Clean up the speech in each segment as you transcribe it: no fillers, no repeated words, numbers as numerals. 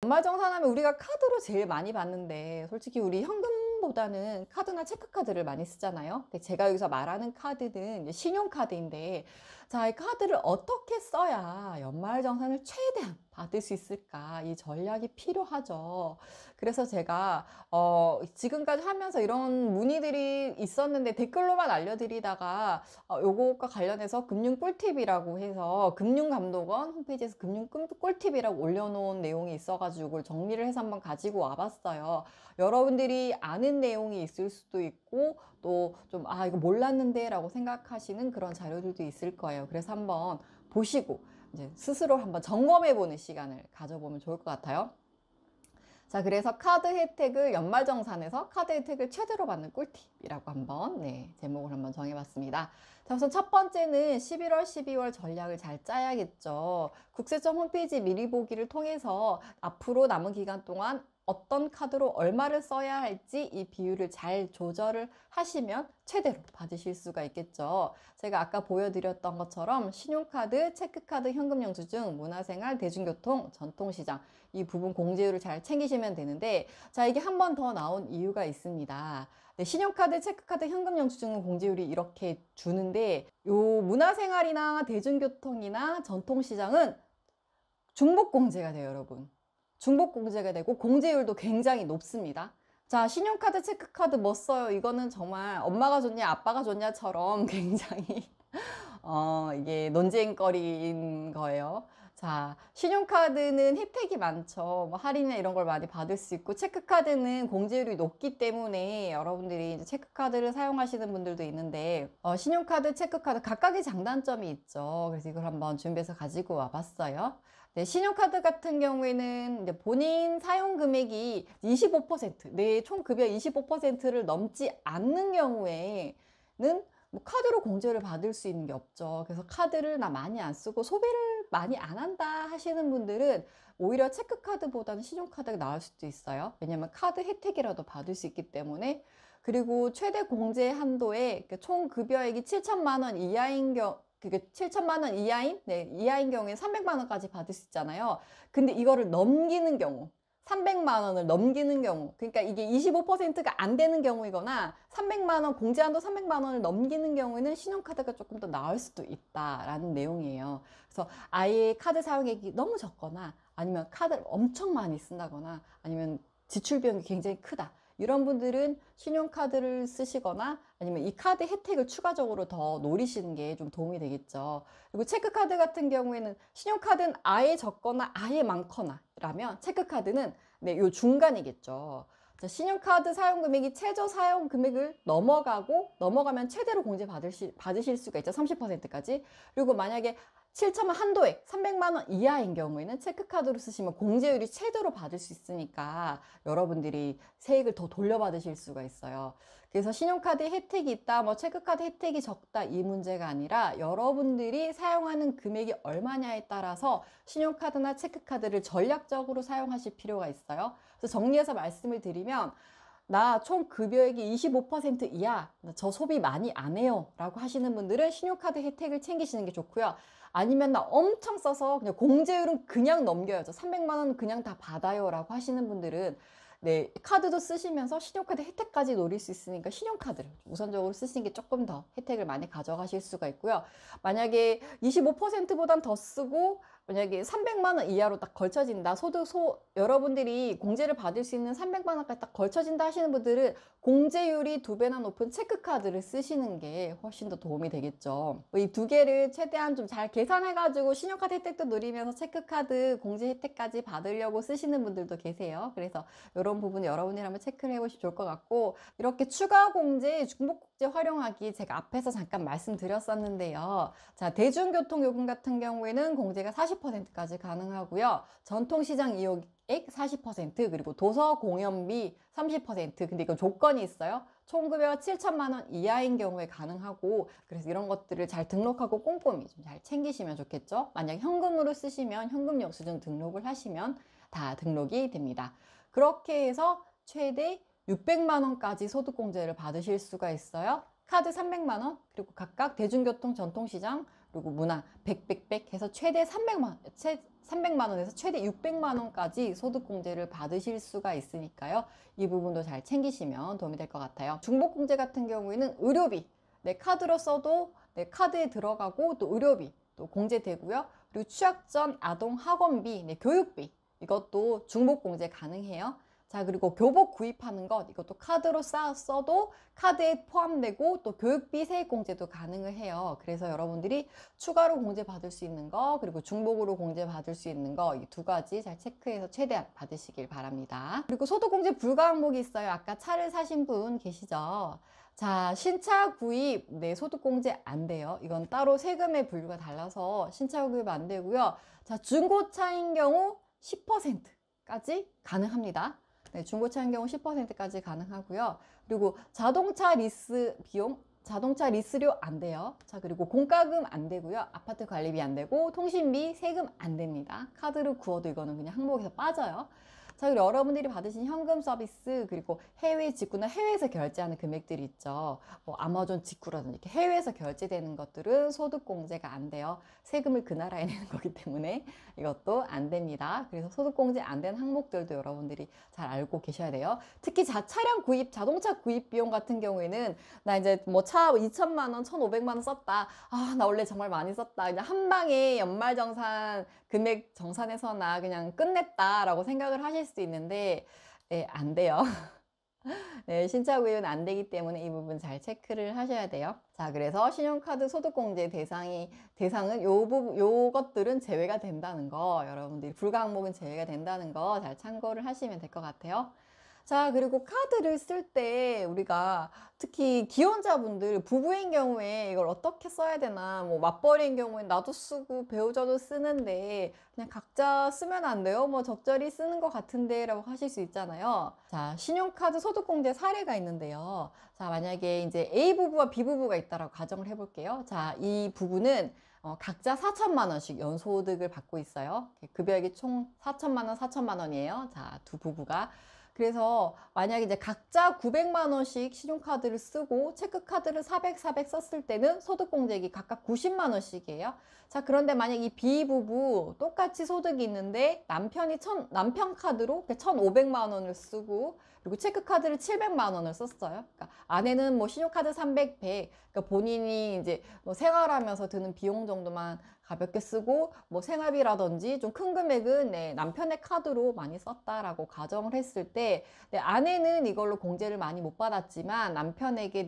연말정산하면 우리가 카드로 제일 많이 받는데 솔직히 우리 현금보다는 카드나 체크카드를 많이 쓰잖아요. 근데 제가 여기서 말하는 카드는 이제 신용카드인데, 자, 이 카드를 어떻게 써야 연말정산을 최대한 받을 수 있을까? 이 전략이 필요하죠. 그래서 제가 지금까지 하면서 이런 문의들이 있었는데 댓글로만 알려드리다가 요것과 관련해서 금융 꿀팁이라고 해서 금융감독원 홈페이지에서 금융 꿀팁이라고 올려놓은 내용이 있어가지고 정리를 해서 한번 가지고 와봤어요. 여러분들이 아는 내용이 있을 수도 있고 또 좀 이거 몰랐는데 라고 생각하시는 그런 자료들도 있을 거예요. 그래서 한번 보시고 이제 스스로 한번 점검해보는 시간을 가져보면 좋을 것 같아요. 자, 그래서 카드 혜택을 연말정산에서 카드 혜택을 최대로 받는 꿀팁이라고 한번 제목을 한번 정해봤습니다. 자, 우선 첫 번째는 11월, 12월 전략을 잘 짜야겠죠. 국세청 홈페이지 미리 보기를 통해서 앞으로 남은 기간 동안 어떤 카드로 얼마를 써야 할지 이 비율을 잘 조절을 하시면 최대로 받으실 수가 있겠죠. 제가 아까 보여드렸던 것처럼 신용카드, 체크카드, 현금영수증, 문화생활, 대중교통, 전통시장 이 부분 공제율을 잘 챙기시면 되는데, 자, 이게 한 번 더 나온 이유가 있습니다. 네, 신용카드, 체크카드, 현금영수증은 공제율이 이렇게 주는데 요 문화생활이나 대중교통이나 전통시장은 중복공제가 돼요, 여러분. 중복공제가 되고 공제율도 굉장히 높습니다. 자, 신용카드, 체크카드 뭐 써요? 이거는 정말 엄마가 좋냐, 아빠가 좋냐처럼 굉장히 이게 논쟁거리인 거예요. 자, 신용카드는 혜택이 많죠. 뭐 할인이나 이런 걸 많이 받을 수 있고, 체크카드는 공제율이 높기 때문에 여러분들이 이제 체크카드를 사용하시는 분들도 있는데, 신용카드, 체크카드 각각의 장단점이 있죠. 그래서 이걸 한번 준비해서 가지고 와봤어요. 네, 신용카드 같은 경우에는 이제 본인 사용 금액이 25%, 내 총 급여 25%를 넘지 않는 경우에는 뭐 카드로 공제를 받을 수 있는 게 없죠. 그래서 카드를 나 많이 안 쓰고 소비를 많이 안 한다 하시는 분들은 오히려 체크카드보다는 신용카드가 나을 수도 있어요. 왜냐면 카드 혜택이라도 받을 수 있기 때문에. 그리고 최대 공제 한도에 총 급여액이 7천만 원 이하인 그게 7천만 원 이하인? 네, 이하인 경우에 300만 원까지 받을 수 있잖아요. 근데 이거를 넘기는 경우, 300만 원을 넘기는 경우, 그러니까 이게 25%가 안 되는 경우이거나 300만 원, 공제한도 300만 원을 넘기는 경우에는 신용카드가 조금 더 나을 수도 있다라는 내용이에요. 그래서 아예 카드 사용액이 너무 적거나 아니면 카드를 엄청 많이 쓴다거나 아니면 지출 비용이 굉장히 크다. 이런 분들은 신용카드를 쓰시거나 아니면 이 카드 혜택을 추가적으로 더 노리시는 게 좀 도움이 되겠죠. 그리고 체크카드 같은 경우에는 신용카드는 아예 적거나 아예 많거나 라면 체크카드는 요 중간이겠죠. 신용카드 사용 금액이 최저 사용 금액을 넘어가면 최대로 공제 받으실 수가 있죠. 30%까지. 그리고 만약에 7천만 한도액 300만 원 이하인 경우에는 체크카드로 쓰시면 공제율이 최대로 받을 수 있으니까 여러분들이 세액을 더 돌려받으실 수가 있어요. 그래서 신용카드에 혜택이 있다, 뭐 체크카드 혜택이 적다 이 문제가 아니라 여러분들이 사용하는 금액이 얼마냐에 따라서 신용카드나 체크카드를 전략적으로 사용하실 필요가 있어요. 그래서 정리해서 말씀을 드리면 나 총 급여액이 25% 이하, 저 소비 많이 안 해요 라고 하시는 분들은 신용카드 혜택을 챙기시는 게 좋고요. 아니면 나 엄청 써서 그냥 공제율은 그냥 넘겨요. 저 300만 원 그냥 다 받아요 라고 하시는 분들은 네, 카드도 쓰시면서 신용카드 혜택까지 노릴 수 있으니까 신용카드를 우선적으로 쓰시는 게 조금 더 혜택을 많이 가져가실 수가 있고요. 만약에 25%보단 더 쓰고 만약에 300만 원 이하로 딱 걸쳐진다. 여러분들이 공제를 받을 수 있는 300만 원까지 딱 걸쳐진다 하시는 분들은 공제율이 2배나 높은 체크카드를 쓰시는 게 훨씬 더 도움이 되겠죠. 이 두 개를 최대한 좀 잘 계산해가지고 신용카드 혜택도 누리면서 체크카드 공제 혜택까지 받으려고 쓰시는 분들도 계세요. 그래서 이런 부분 여러분이 한번 체크를 해보시면 좋을 것 같고, 이렇게 추가 공제, 중복공제 활용하기 제가 앞에서 잠깐 말씀드렸었는데요. 자, 대중교통 요금 같은 경우에는 공제가 40%까지 가능하고요. 전통시장 이용액 40%, 그리고 도서공연비 30%. 근데 이건 조건이 있어요. 총급여가 7천만 원 이하인 경우에 가능하고, 그래서 이런 것들을 잘 등록하고 꼼꼼히 좀 잘 챙기시면 좋겠죠. 만약 현금으로 쓰시면 현금 영수증 등록을 하시면 다 등록이 됩니다. 그렇게 해서 최대 600만 원까지 소득공제를 받으실 수가 있어요. 카드 300만 원, 그리고 각각 대중교통, 전통시장, 그리고 문화 100 해서 최대 300만 원에서 최대 600만 원까지 소득공제를 받으실 수가 있으니까요. 이 부분도 잘 챙기시면 도움이 될 것 같아요. 중복공제 같은 경우에는 의료비, 내 카드로 써도 내 카드에 들어가고 또 의료비 또 공제되고요. 그리고 취약 전 아동 학원비, 내 교육비 이것도 중복공제 가능해요. 자, 그리고 교복 구입하는 것 이것도 카드로 써도 카드에 포함되고 또 교육비 세액공제도 가능을 해요. 그래서 여러분들이 추가로 공제 받을 수 있는 거 그리고 중복으로 공제 받을 수 있는 거 이 두 가지 잘 체크해서 최대한 받으시길 바랍니다. 그리고 소득공제 불가 항목이 있어요. 아까 차를 사신 분 계시죠? 자, 신차 구입 네, 소득공제 안 돼요. 이건 따로 세금의 분류가 달라서 신차 구입 안 되고요. 자, 중고차인 경우 10%까지 가능합니다. 네, 중고차인 경우 10%까지 가능하고요. 그리고 자동차 리스 비용, 자동차 리스료 안 돼요. 자, 그리고 공과금 안 되고요. 아파트 관리비 안 되고 통신비 세금 안 됩니다. 카드로 구워도 이거는 그냥 항목에서 빠져요. 자, 그리고 여러분들이 받으신 현금 서비스 그리고 해외 직구나 해외에서 결제하는 금액들이 있죠. 뭐 아마존 직구라든지 이렇게 해외에서 결제되는 것들은 소득공제가 안 돼요. 세금을 그 나라에 내는 거기 때문에 이것도 안 됩니다. 그래서 소득공제 안 된 항목들도 여러분들이 잘 알고 계셔야 돼요. 특히 차량 구입, 자동차 구입 비용 같은 경우에는 나 이제 뭐 차 2천만 원, 1,500만 원 썼다. 아, 나 원래 정말 많이 썼다. 그냥 한 방에 연말정산 금액 정산해서나 그냥 끝냈다라고 생각을 하실 수도 있는데 네, 안 돼요. 네, 신차 구입은 안 되기 때문에 이 부분 잘 체크를 하셔야 돼요. 자, 그래서 신용카드 소득공제 대상은 요것들은 제외가 된다는 거, 여러분들이 불가 항목은 제외가 된다는 거 잘 참고를 하시면 될 것 같아요. 자, 그리고 카드를 쓸 때 우리가 특히 기혼자분들, 부부인 경우에 이걸 어떻게 써야 되나, 뭐 맞벌이인 경우엔 나도 쓰고 배우자도 쓰는데 그냥 각자 쓰면 안 돼요? 뭐 적절히 쓰는 것 같은데 라고 하실 수 있잖아요. 자, 신용카드 소득공제 사례가 있는데요. 자, 만약에 이제 A 부부와 B 부부가 있다라고 가정을 해볼게요. 자, 이 부부는 각자 4천만 원씩 연소득을 받고 있어요. 급여액이 총 4천만 원, 4천만 원이에요. 자, 두 부부가. 그래서 만약에 이제 각자 900만 원씩 신용카드를 쓰고 체크카드를 400 썼을 때는 소득공제액이 각각 90만 원씩이에요. 자, 그런데 만약 이 B부부 똑같이 소득이 있는데 남편 카드로 1,500만 원을 쓰고 그리고 체크카드를 700만 원을 썼어요. 그러니까 아내는 뭐 신용카드 300, 100, 그러니까 본인이 이제 뭐 생활하면서 드는 비용 정도만 가볍게 쓰고 뭐 생활비라든지 좀 큰 금액은 네, 남편의 카드로 많이 썼다라고 가정을 했을 때 네, 아내는 이걸로 공제를 많이 못 받았지만 남편에게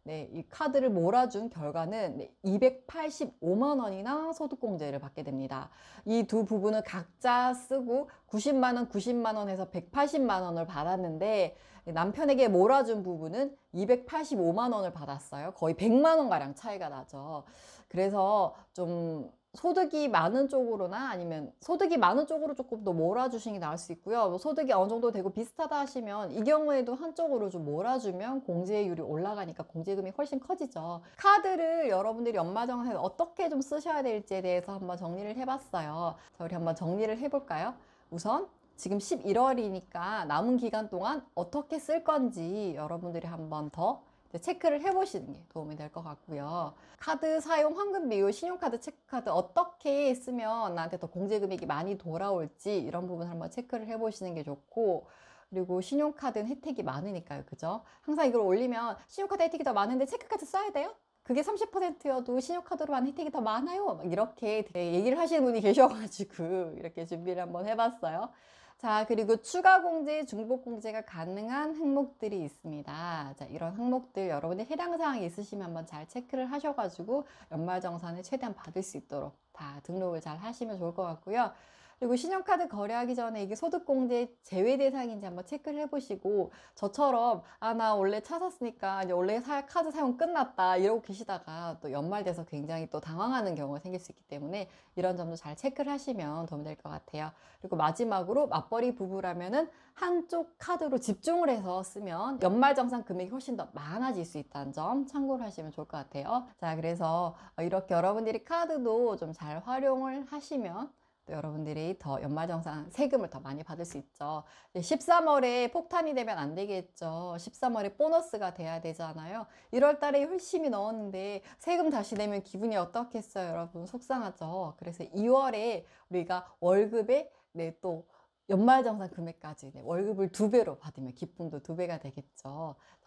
네, 이 카드를 몰아준 결과는 네, 285만 원이나 소득공제를 받게 됩니다. 이 두 부부는 각자 쓰고 90만 원, 90만 원에서 180만 원을 받았는데 남편에게 몰아준 부부는 285만 원을 받았어요. 거의 100만 원 가량 차이가 나죠. 그래서 좀 소득이 많은 쪽으로나 아니면 소득이 많은 쪽으로 조금 더 몰아주시는 게 나을 수 있고요. 뭐 소득이 어느 정도 되고 비슷하다 하시면 이 경우에도 한쪽으로 좀 몰아주면 공제율이 올라가니까 공제금이 훨씬 커지죠. 카드를 여러분들이 연말정산에 어떻게 좀 쓰셔야 될지에 대해서 한번 정리를 해봤어요. 자, 우리 한번 정리를 해볼까요? 우선 지금 11월이니까 남은 기간 동안 어떻게 쓸 건지 여러분들이 한번 더 체크를 해보시는 게 도움이 될 것 같고요. 카드 사용 환급 비율, 신용카드, 체크카드 어떻게 쓰면 나한테 더 공제금액이 많이 돌아올지 이런 부분 한번 체크를 해보시는 게 좋고 그리고 신용카드는 혜택이 많으니까요. 그죠? 항상 이걸 올리면 신용카드 혜택이 더 많은데 체크카드 써야 돼요? 그게 30%여도 신용카드로만 혜택이 더 많아요. 막 이렇게 얘기를 하시는 분이 계셔가지고 이렇게 준비를 한번 해봤어요. 자, 그리고 추가 공제, 중복 공제가 가능한 항목들이 있습니다. 자, 이런 항목들 여러분들 해당 사항이 있으시면 한번 잘 체크를 하셔가지고 연말정산을 최대한 받을 수 있도록 다 등록을 잘 하시면 좋을 것 같고요. 그리고 신용카드 거래하기 전에 이게 소득공제 제외 대상인지 한번 체크를 해보시고 저처럼 아, 나 원래 차 샀으니까 이제 원래 카드 사용 끝났다 이러고 계시다가 또 연말 돼서 굉장히 또 당황하는 경우가 생길 수 있기 때문에 이런 점도 잘 체크를 하시면 도움이 될 것 같아요. 그리고 마지막으로 맞벌이 부부라면은 한쪽 카드로 집중을 해서 쓰면 연말정산 금액이 훨씬 더 많아질 수 있다는 점 참고를 하시면 좋을 것 같아요. 자, 그래서 이렇게 여러분들이 카드도 좀 잘 활용을 하시면 또 여러분들이 더 연말정산 세금을 더 많이 받을 수 있죠. 13월에 폭탄이 되면 안 되겠죠. 13월에 보너스가 돼야 되잖아요. 1월 달에 열심히 넣었는데 세금 다시 내면 기분이 어떻겠어요, 여러분? 속상하죠. 그래서 2월에 우리가 월급에 네, 또 연말정산 금액까지 네, 월급을 2배로 받으면 기쁨도 2배가 되겠죠.